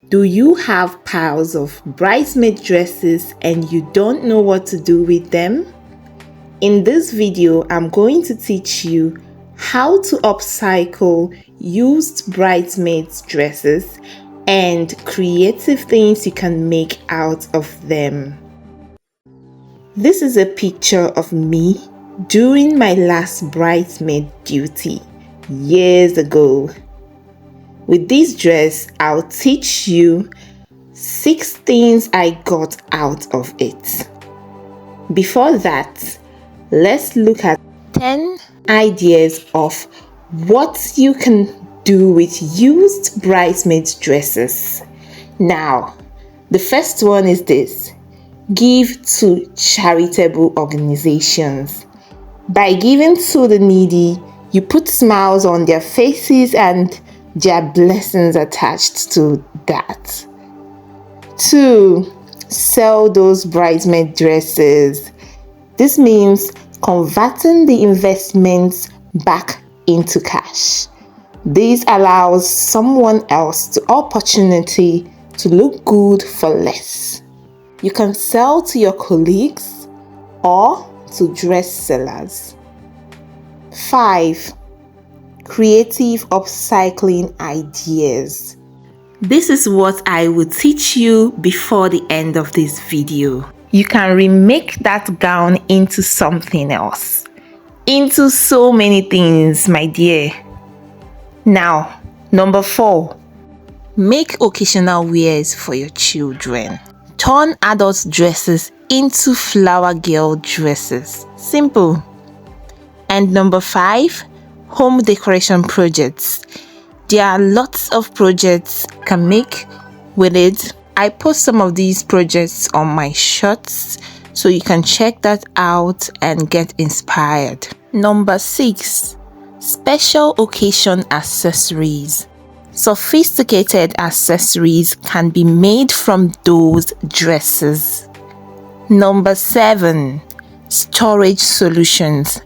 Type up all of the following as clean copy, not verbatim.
Do you have piles of bridesmaid dresses and you don't know what to do with them? In this video, I'm going to teach you how to upcycle used bridesmaids dresses and creative things you can make out of them. This is a picture of me during my last bridesmaid duty years ago. With this dress, I'll teach you 6 things I got out of it. Before that, let's look at 10 ideas of what you can do with used bridesmaid dresses. Now, the first one is this: give to charitable organizations. By giving to the needy, you put smiles on their faces and there are blessings attached to that. 2. Sell those bridesmaid dresses. This means converting the investments back into cash. This allows someone else the opportunity to look good for less. You can sell to your colleagues or to dress sellers. 5. Creative upcycling ideas. This is what I will teach you before the end of this video. You can remake that gown into something else, into so many things, my dear. Now, number 4, make occasional wears for your children. Turn adult dresses into flower girl dresses. Simple. And number 5, home decoration projects. There are lots of projects you can make with it. I post some of these projects on my shorts, so you can check that out and get inspired. Number 6, special occasion accessories. Sophisticated accessories can be made from those dresses. Number 7, storage solutions.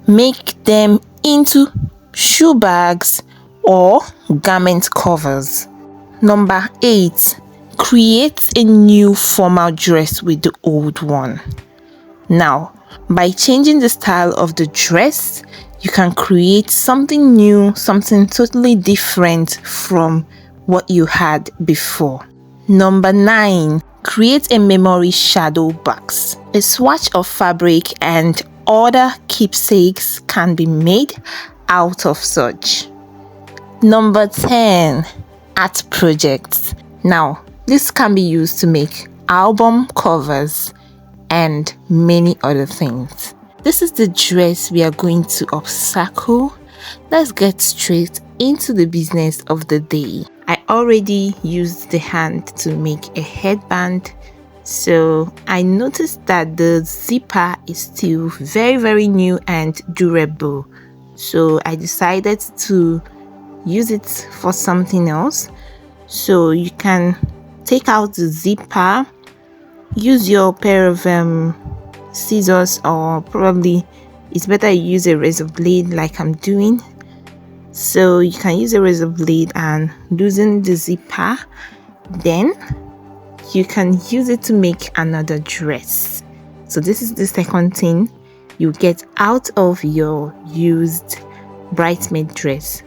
Make them into shoe bags or garment covers. Number 8, create a new formal dress with the old one. Now, by changing the style of the dress, you can create something new, something totally different from what you had before. Number 9, create a memory shadow box. A swatch of fabric and other keepsakes can be made out of such. Number 10, art projects. Now, this can be used to make album covers and many other things. This is the dress we are going to upcycle. Let's get straight into the business of the day. I already used the hand to make a headband, so I noticed that the zipper is still very new and durable. So I decided to use it for something else. So you can take out the zipper, use your pair of scissors, or probably it's better you use a razor blade like I'm doing. So you can use a razor blade and loosen the zipper, then you can use it to make another dress. So this is the second thing you get out of your used bridesmaid dress.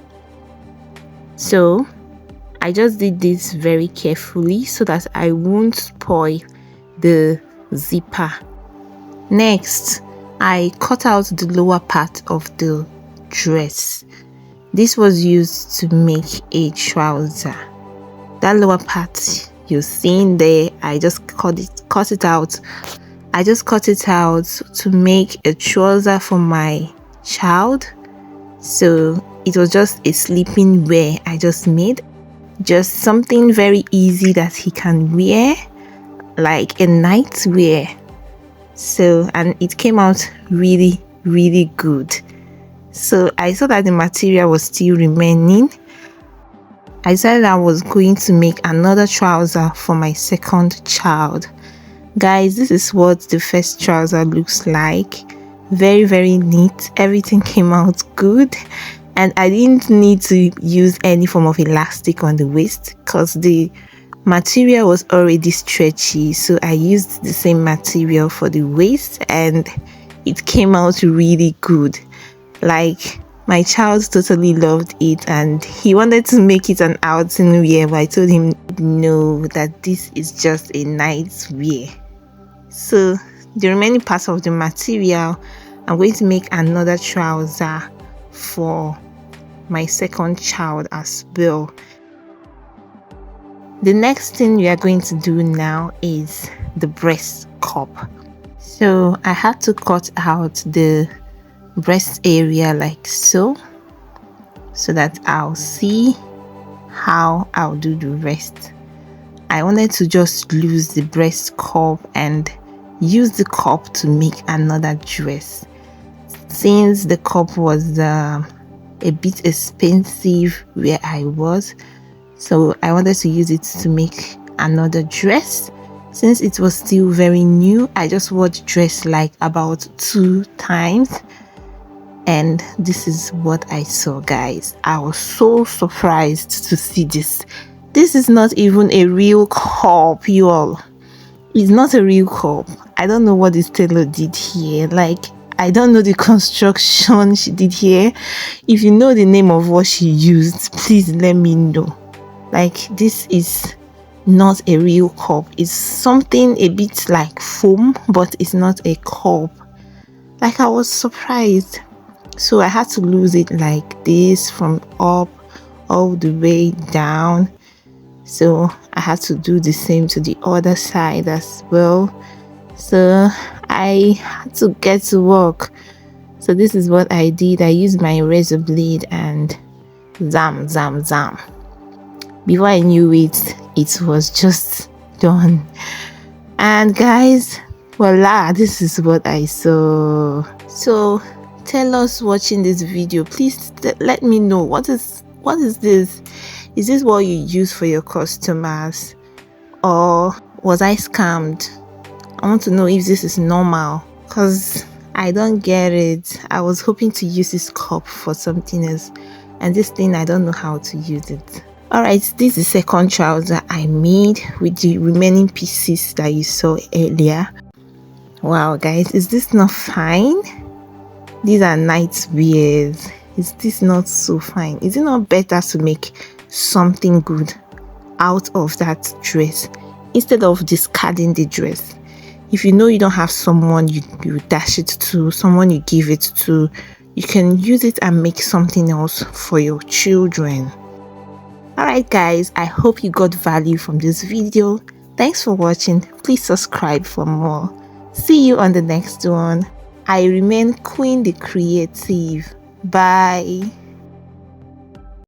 So I just did this very carefully so that I won't spoil the zipper. Next, I cut out the lower part of the dress. This was used to make a trouser. That lower part you're seeing there, I just cut it out. I just cut it out to make a trouser for my child. So it was just a sleeping wear I just made. Just something very easy that he can wear, like a night wear. So, and it came out really good. So I saw that the material was still remaining. I decided I was going to make another trouser for my second child. Guys, this is what the first trouser looks like. Very neat. Everything came out good, and I didn't need to use any form of elastic on the waist because the material was already stretchy, so I used the same material for the waist and it came out really good. Like, my child totally loved it and he wanted to make it an outing wear, but I told him no, that this is just a night wear. So the remaining part of the material, I'm going to make another trouser for my second child as well. The next thing we are going to do now is the breast cup. So I had to cut out the breast area like so that I'll see how I'll do the rest. I wanted to just lose the breast cup and use the cup to make another dress. Since the cup was a bit expensive where I was, so I wanted to use it to make another dress. Since it was still very new, I just wore the dress like about 2 times. And this is what I saw, guys. I was so surprised to see this. This is not even a real cup, you all. It's not a real cup. I don't know what this tailor did here. Like, I don't know the construction she did here. If you know the name of what she used, please let me know. Like, this is not a real cup. It's something a bit like foam, but it's not a cup. Like, I was surprised. So I had to lose it like this from up all the way down. So I had to do the same to the other side as well. So I had to get to work. So this is what I did. I used my razor blade and zam. Before I knew it, it was just done. And guys, voila, this is what I saw. So tell us watching this video, please let me know what is this. Is this what you use for your customers, or was I scammed? I want to know if this is normal, because I don't get it. I was hoping to use this cup for something else, and this thing, I don't know how to use it. Alright, this is the second trouser I made with the remaining pieces that you saw earlier. Wow, guys, is this not fine? These are night wears. Is this not so fine? Is it not better to make something good out of that dress instead of discarding the dress? If you know you don't have someone you dash it to, someone you give it to, you can use it and make something else for your children. Alright guys, I hope you got value from this video. Thanks for watching. Please subscribe for more. See you on the next one. I remain Queen the Creative. Bye.